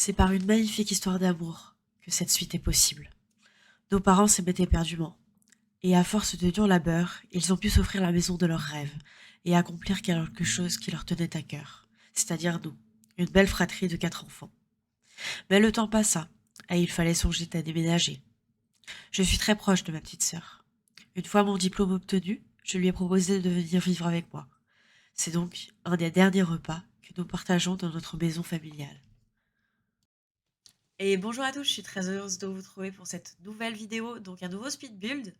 C'est par une magnifique histoire d'amour que cette suite est possible. Nos parents s'aimaient éperdument, et à force de dur labeur, ils ont pu s'offrir la maison de leurs rêves et accomplir quelque chose qui leur tenait à cœur, c'est-à-dire nous, une belle fratrie de 4 enfants. Mais le temps passa, et il fallait songer à déménager. Je suis très proche de ma petite sœur. Une fois mon diplôme obtenu, je lui ai proposé de venir vivre avec moi. C'est donc un des derniers repas que nous partageons dans notre maison familiale. Et bonjour à tous, je suis très heureuse de vous trouver pour cette nouvelle vidéo, donc un nouveau speed build.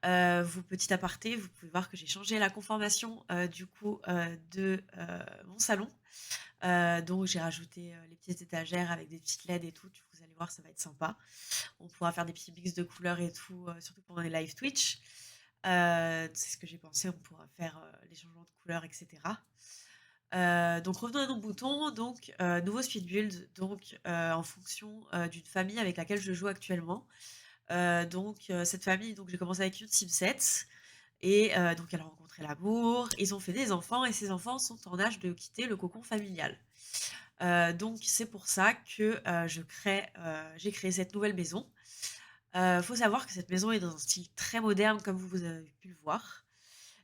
Vous, petit aparté, vous pouvez voir que j'ai changé la conformation de mon salon. Donc j'ai rajouté les petites étagères avec des petites LED et tout. Vous allez voir, ça va être sympa. On pourra faire des petits mix de couleurs et tout, surtout pendant les live Twitch. C'est ce que j'ai pensé, on pourra faire les changements de couleurs, etc. Donc revenons à nos boutons, donc nouveau speed build, donc en fonction d'une famille avec laquelle je joue actuellement. Cette famille, donc j'ai commencé avec une Sim 7 et donc elle a rencontré l'amour, ils ont fait des enfants et ces enfants sont en âge de quitter le cocon familial. Donc c'est pour ça que j'ai créé cette nouvelle maison. Faut savoir que cette maison est dans un style très moderne comme vous avez pu le voir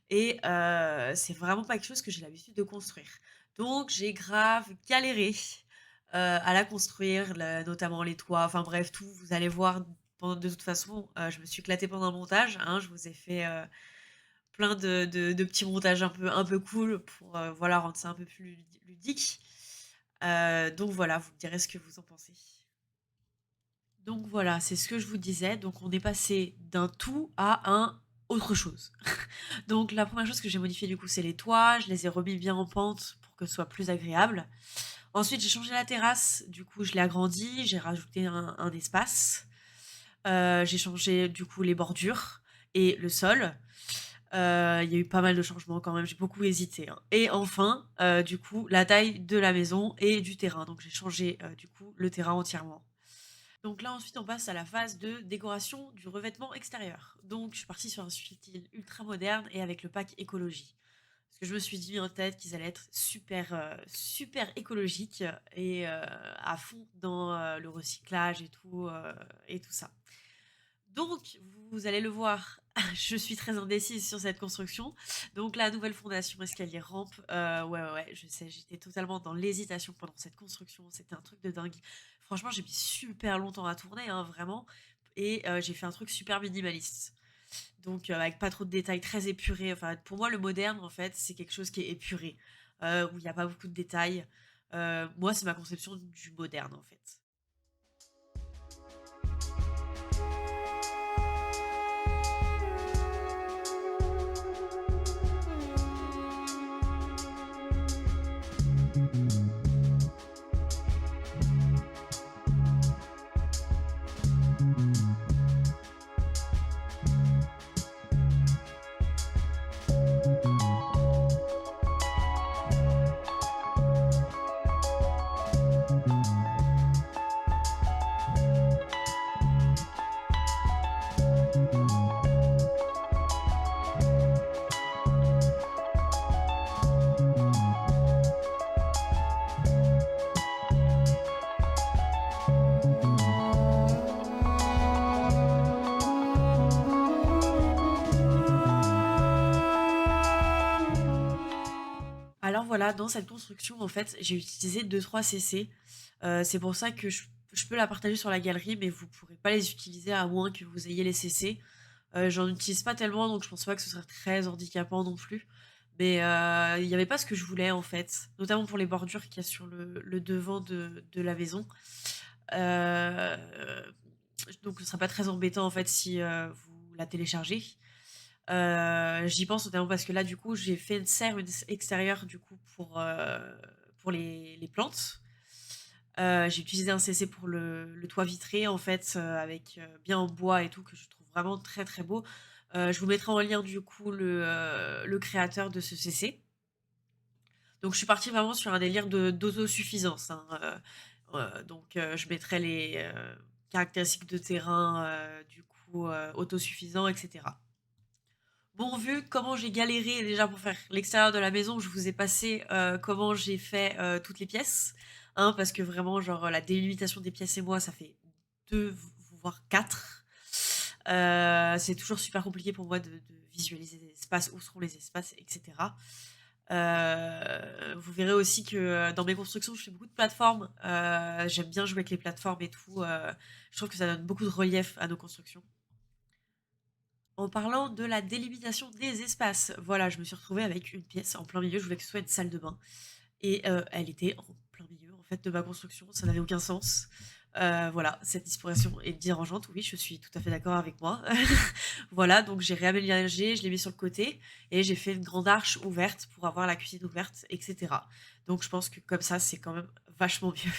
et c'est vraiment pas quelque chose que j'ai l'habitude de construire. Donc j'ai grave galéré, à la construire, le notamment les toits, enfin bref tout. Vous allez voir pendant de toute façon, je me suis éclatée pendant le montage, hein. Je vous ai fait, plein de petits montages un peu cool pour, voilà, rendre ça un peu plus ludique. Donc voilà, vous me direz ce que vous en pensez. Donc voilà, c'est ce que je vous disais, donc on est passé d'un tout à un autre chose. Donc la première chose que j'ai modifiée du coup, c'est les toits, je les ai remis bien en pente pour que ce soit plus agréable. Ensuite, j'ai changé la terrasse, du coup je l'ai agrandie, j'ai rajouté un espace. J'ai changé du coup les bordures et le sol. Il y a eu pas mal de changements quand même, j'ai beaucoup hésité, hein. Et enfin, du coup, la taille de la maison et du terrain. Donc j'ai changé du coup le terrain entièrement. Donc là ensuite on passe à la phase de décoration du revêtement extérieur. Donc je suis partie sur un style ultra moderne et avec le pack écologie. Parce que je me suis dit en tête qu'ils allaient être super, super écologiques et à fond dans le recyclage et tout ça. Donc, vous allez le voir, je suis très indécise sur cette construction. Donc, la nouvelle fondation escalier rampe, ouais, je sais, j'étais totalement dans l'hésitation pendant cette construction. C'était un truc de dingue. Franchement, j'ai mis super longtemps à tourner, hein, vraiment. Et j'ai fait un truc super minimaliste. Donc, avec pas trop de détails, très épuré. Enfin, pour moi, le moderne, en fait, c'est quelque chose qui est épuré, où il n'y a pas beaucoup de détails. Moi, c'est ma conception du moderne, en fait. Alors voilà, dans cette construction, en fait, j'ai utilisé deux trois CC. C'est pour ça que je peux la partager sur la galerie, mais vous pourrez pas les utiliser à moins que vous ayez les CC. J'en utilise pas tellement, donc je pense pas que ce serait très handicapant non plus. Mais il n'y avait pas ce que je voulais en fait, notamment pour les bordures qu'il y a sur le devant de la maison. Euh, donc ce sera pas très embêtant en fait si vous la téléchargez. J'y pense notamment parce que là, du coup, j'ai fait une serre extérieure du coup pour les plantes. J'ai utilisé un CC pour le toit vitré en fait, avec bien en bois et tout, que je trouve vraiment très très beau. Je vous mettrai en lien du coup le créateur de ce CC. Donc je suis partie vraiment sur un délire d'autosuffisance, hein. Je mettrai les caractéristiques de terrain du coup autosuffisant, etc. Bon, vu comment j'ai galéré déjà pour faire l'extérieur de la maison, je vous ai passé comment j'ai fait toutes les pièces. Un, parce que vraiment, genre, la délimitation des pièces et moi, ça fait 2 voire 4. C'est toujours super compliqué pour moi de visualiser les espaces, où seront les espaces, et cetera. Vous verrez aussi que, dans mes constructions, je fais beaucoup de plateformes. J'aime bien jouer avec les plateformes et tout, je trouve que ça donne beaucoup de relief à nos constructions. En parlant de la délimitation des espaces, voilà, je me suis retrouvée avec une pièce en plein milieu, je voulais que ce soit une salle de bain et elle était en plein milieu, en fait, de ma construction, ça n'avait aucun sens. Voilà, cette disparition est dérangeante, oui, je suis tout à fait d'accord avec moi. Voilà, donc j'ai réaménagé, je l'ai mis sur le côté et j'ai fait une grande arche ouverte pour avoir la cuisine ouverte et cetera. Donc je pense que comme ça, c'est quand même vachement mieux.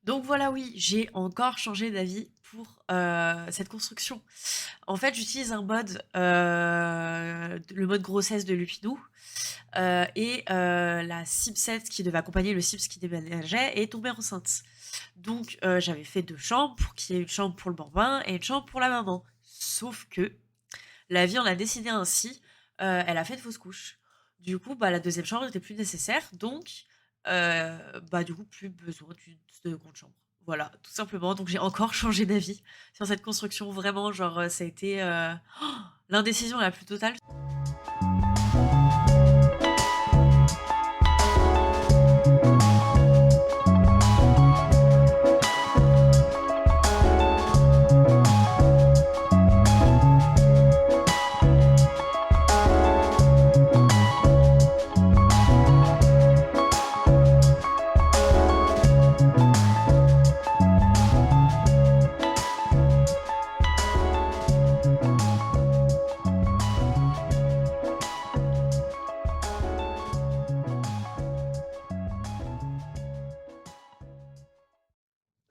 Donc voilà, oui, j'ai encore changé d'avis pour, cette construction. En fait, j'utilise un mode, le mode grossesse de Lupinou, et la Simset qui devait accompagner le Sims qui déménageait est tombée enceinte. Donc j'avais fait 2 chambres pour qu'il y ait une chambre pour le bambin et une chambre pour la maman. Sauf que la vie en a décidé ainsi, elle a fait de fausses couches. Du coup, bah, la deuxième chambre n'était plus nécessaire, donc bah, du coup, plus besoin d'une seconde chambre. Voilà, tout simplement. Donc j'ai encore changé d'avis sur cette construction. Vraiment, genre, ça a été, l'indécision la plus totale.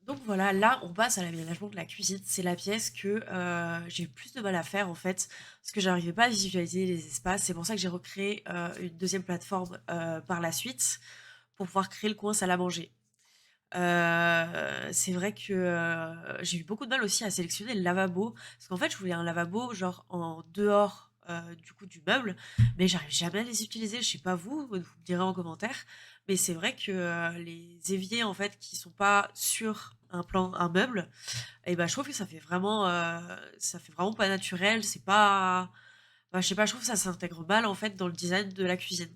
Donc voilà, là, on passe à l'aménagement de la cuisine. C'est la pièce que, j'ai eu plus de mal à faire, en fait, parce que j'arrivais pas à visualiser les espaces. C'est pour ça que j'ai recréé, une deuxième plateforme, par la suite, pour pouvoir créer le coin salle à manger. C'est vrai que, j'ai eu beaucoup de mal aussi à sélectionner le lavabo, parce qu'en fait, je voulais un lavabo genre en dehors, du coup du meuble, mais j'arrive jamais à les utiliser. Je sais pas vous, vous me direz en commentaire, mais c'est vrai que, les éviers en fait qui sont pas sur un meuble et ben je trouve que ça fait vraiment pas naturel, c'est pas bah, je sais pas, je trouve que ça s'intègre mal en fait dans le design de la cuisine.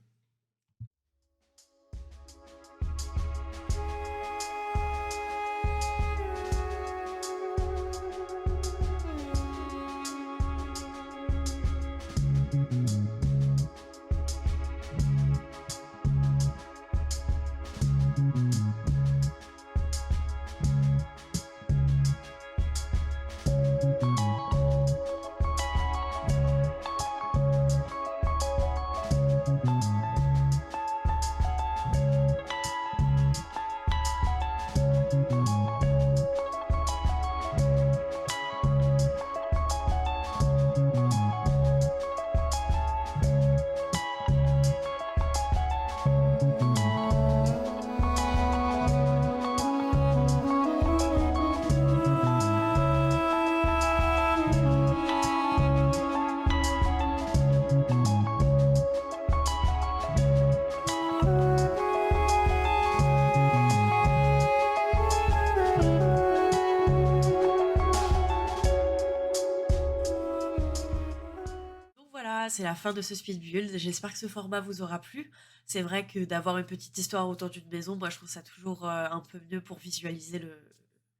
Donc voilà, c'est la fin de ce speed build. J'espère que ce format vous aura plu. C'est vrai que d'avoir une petite histoire autour d'une maison, moi je trouve ça toujours un peu mieux pour visualiser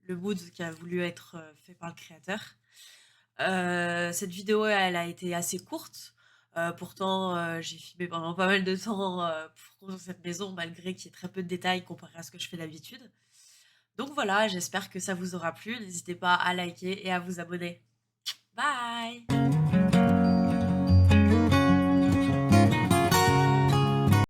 le mood qui a voulu être fait par le créateur. Cette vidéo, elle a été assez courte. Pourtant, j'ai filmé pendant pas mal de temps pour construire cette maison, malgré qu'il y ait très peu de détails comparé à ce que je fais d'habitude. Donc voilà, j'espère que ça vous aura plu. N'hésitez pas à liker et à vous abonner. Bye!